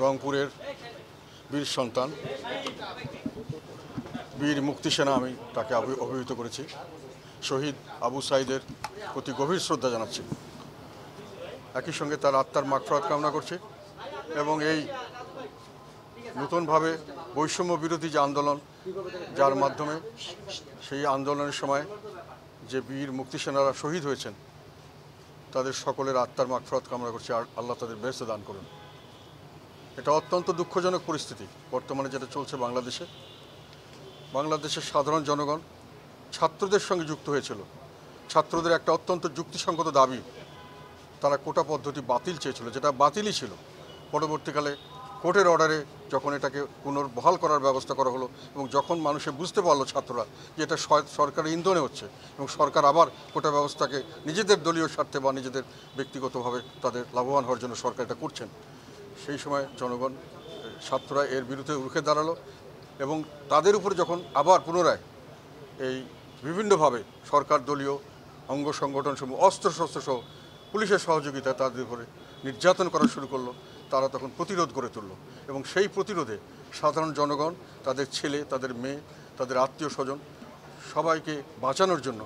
রংপুরের বীর সন্তান বীর মুক্তিসেনা আমি তাকে অভিহিত করেছি। শহীদ আবু সাঈদের প্রতি গভীর শ্রদ্ধা জানাচ্ছি। একই সঙ্গে তার আত্মার মাগফিরাত কামনা করছি এবং এই নতুনভাবে বৈষম্য বিরোধী যে আন্দোলন, যার মাধ্যমে সেই আন্দোলনের সময় যে বীর মুক্তিসেনারা শহীদ হয়েছেন, তাদের সকলের আত্মার মাগফিরাত কামনা করছি। আর আল্লাহ তাদের বেহেশত দান করুন। এটা অত্যন্ত দুঃখজনক পরিস্থিতি বর্তমানে যেটা চলছে বাংলাদেশের সাধারণ জনগণ ছাত্রদের সঙ্গে যুক্ত হয়েছিল। ছাত্রদের একটা অত্যন্ত যুক্তিসঙ্গত দাবি, তারা কোটা পদ্ধতি বাতিল চেয়েছিল, যেটা বাতিলই ছিল। পরবর্তীকালে কোর্টের অর্ডারে যখন এটাকে পুনর্বহাল করার ব্যবস্থা করা হলো এবং যখন মানুষে বুঝতে পারলো ছাত্ররা যে এটা সরকারি ইন্ধনে হচ্ছে এবং সরকার আবার কোটা ব্যবস্থাকে নিজেদের দলীয় স্বার্থে বা নিজেদের ব্যক্তিগতভাবে তাদের লাভবান হওয়ার জন্য সরকার এটা করছেন, সেই সময় জনগণ, ছাত্ররা এর বিরুদ্ধে রুখে দাঁড়ালো এবং তাদের উপরে যখন আবার পুনরায় এই বিভিন্নভাবে সরকার দলীয় অঙ্গ সংগঠন সমূহ অস্ত্রশস্ত্র সহ পুলিশের সহযোগিতায় তাদের উপরে নির্যাতন করা শুরু করলো, তারা তখন প্রতিরোধ গড়ে তুলল এবং সেই প্রতিরোধে সাধারণ জনগণ, তাদের ছেলে, তাদের মেয়ে, তাদের আত্মীয় স্বজন সবাইকে বাঁচানোর জন্য,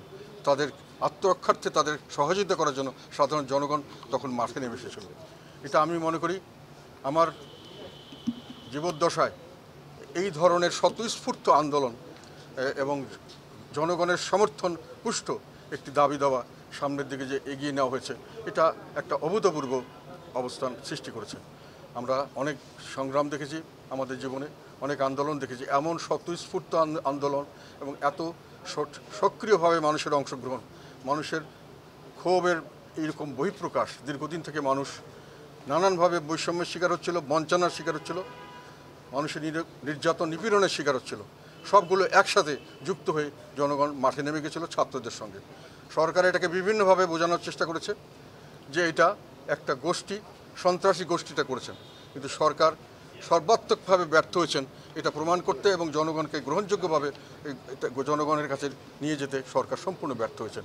তাদের আত্মরক্ষার্থে তাদের সহযোগিতা করার জন্য সাধারণ জনগণ তখন মাঠে নেমে এসেছিল। এটা আমি মনে করি আমার জীবদ্দশায় এই ধরনের স্বতঃস্ফূর্ত আন্দোলন এবং জনগণের সমর্থন পুষ্ট একটি দাবি দাওয়া সামনের দিকে যে এগিয়ে নেওয়া হয়েছে, এটা একটা অভূতপূর্ব অবস্থান সৃষ্টি করেছে। আমরা অনেক সংগ্রাম দেখেছি আমাদের জীবনে, অনেক আন্দোলন দেখেছি, এমন স্বতঃস্ফূর্ত আন্দোলন এবং এত সক্রিয়ভাবে মানুষের অংশগ্রহণ, মানুষের ক্ষোভের এইরকম বহিঃপ্রকাশ, দীর্ঘদিন থেকে মানুষ নানানভাবে বৈষম্যের শিকার হচ্ছিল, বঞ্চনার শিকার হচ্ছিল, মানুষের নির্যাতন নিপীড়নের শিকার হচ্ছিল, সবগুলো একসাথে যুক্ত হয়ে জনগণ মাঠে নেমে গেছিল ছাত্রদের সঙ্গে। সরকার এটাকে বিভিন্নভাবে বোঝানোর চেষ্টা করেছে যে এটা একটা গোষ্ঠী, সন্ত্রাসী গোষ্ঠীটা করেছেন, কিন্তু সরকার সর্বাত্মকভাবে ব্যর্থ হয়েছেন এটা প্রমাণ করতে এবং জনগণকে গ্রহণযোগ্যভাবে জনগণের কাছে নিয়ে যেতে সরকার সম্পূর্ণ ব্যর্থ হয়েছেন।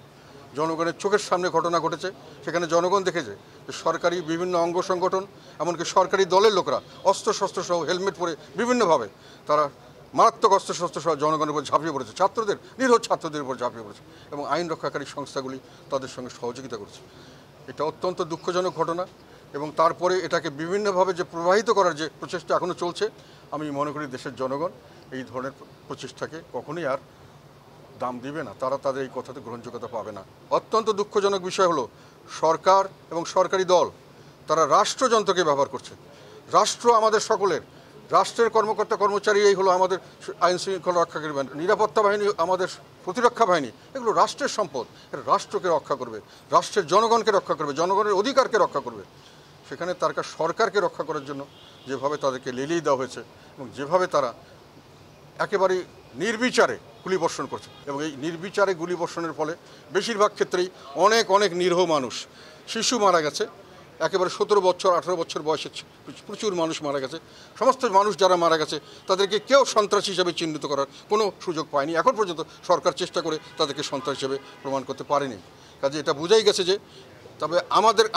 জনগণের চোখের সামনে ঘটনা ঘটেছে, সেখানে জনগণ দেখেছে যে সরকারি বিভিন্ন অঙ্গ সংগঠন, এমনকি সরকারি দলের লোকরা অস্ত্রশস্ত্র সহ হেলমেট পরে বিভিন্নভাবে তারা মারাত্মক অস্ত্রশস্ত্র সহ জনগণের উপর ঝাঁপিয়ে পড়েছে, ছাত্রদের, নিরীহ ছাত্রদের উপর ঝাঁপিয়ে পড়েছে এবং আইন রক্ষাকারী সংস্থাগুলি তাদের সঙ্গে সহযোগিতা করেছে। এটা অত্যন্ত দুঃখজনক ঘটনা এবং তারপরে এটাকে বিভিন্নভাবে যে প্রবাহিত করার যে প্রচেষ্টা এখনও চলছে, আমি মনে করি দেশের জনগণ এই ধরনের প্রচেষ্টাকে কখনোই আর দাম দিবে না, তারা তাদের এই কথাতে গ্রহণযোগ্যতা পাবে না। অত্যন্ত দুঃখজনক বিষয় হলো সরকার এবং সরকারি দল তারা রাষ্ট্রযন্ত্রকে ব্যবহার করছে। রাষ্ট্র আমাদের সকলের, রাষ্ট্রের কর্মকর্তা কর্মচারী এই হলো আমাদের আইন শৃঙ্খলা রক্ষাকারী বাহিনী, নিরাপত্তা বাহিনী, আমাদের প্রতিরক্ষা বাহিনী, এগুলো রাষ্ট্রের সম্পদ। এরা রাষ্ট্রকে রক্ষা করবে, রাষ্ট্রের জনগণকে রক্ষা করবে, জনগণের অধিকারকে রক্ষা করবে। সেখানে তার সরকারকে রক্ষা করার জন্য যেভাবে তাদেরকে লেলিয়ে দেওয়া হয়েছে এবং যেভাবে তারা একেবারেই নির্বিচারে গুলিবর্ষণ করছে এবং এই নির্বিচারে গুলিবর্ষণের ফলে বেশিরভাগ ক্ষেত্রেই অনেক নিরীহ মানুষ, শিশু মারা গেছে, একেবারে 17 বছর 18 বছর বয়সে প্রচুর মানুষ মারা গেছে। সমস্ত মানুষ যারা মারা গেছে তাদেরকে কেউ সন্ত্রাসী হিসেবে চিহ্নিত করার কোনো সুযোগ পায়নি। এখন পর্যন্ত সরকার চেষ্টা করে তাদেরকে সন্ত্রাসী হিসেবে প্রমাণ করতে পারেনি। কাজে এটা বোঝাই গেছে যে, তবে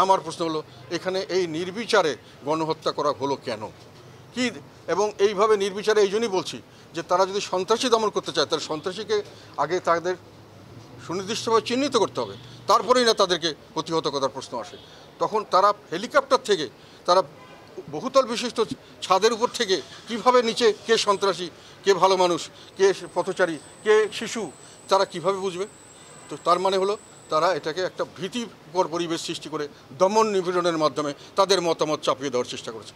আমার প্রশ্ন হলো এখানে এই নির্বিচারে গণহত্যা করা হলো কেন, কি? এবং এইভাবে নির্বিচারে এই জন্যই বলছি যে তারা যদি সন্ত্রাসী দমন করতে চায় তাহলে সন্ত্রাসীকে আগে তাদের সুনির্দিষ্টভাবে চিহ্নিত করতে হবে, তারপরেই না তাদেরকে প্রতিহত করার প্রশ্ন আসে। তখন তারা হেলিকপ্টার থেকে, তারা বহুতল বিশিষ্ট ছাদের উপর থেকে কিভাবে নিচে কে সন্ত্রাসী, কে ভালো মানুষ, কে পথচারী, কে শিশু, তারা কিভাবে বুঝবে? তো তার মানে হলো তারা এটাকে একটা ভীতিকর পরিবেশ সৃষ্টি করে দমন নিপীড়নের মাধ্যমে তাদের মতামত চাপিয়ে দেওয়ার চেষ্টা করেছে।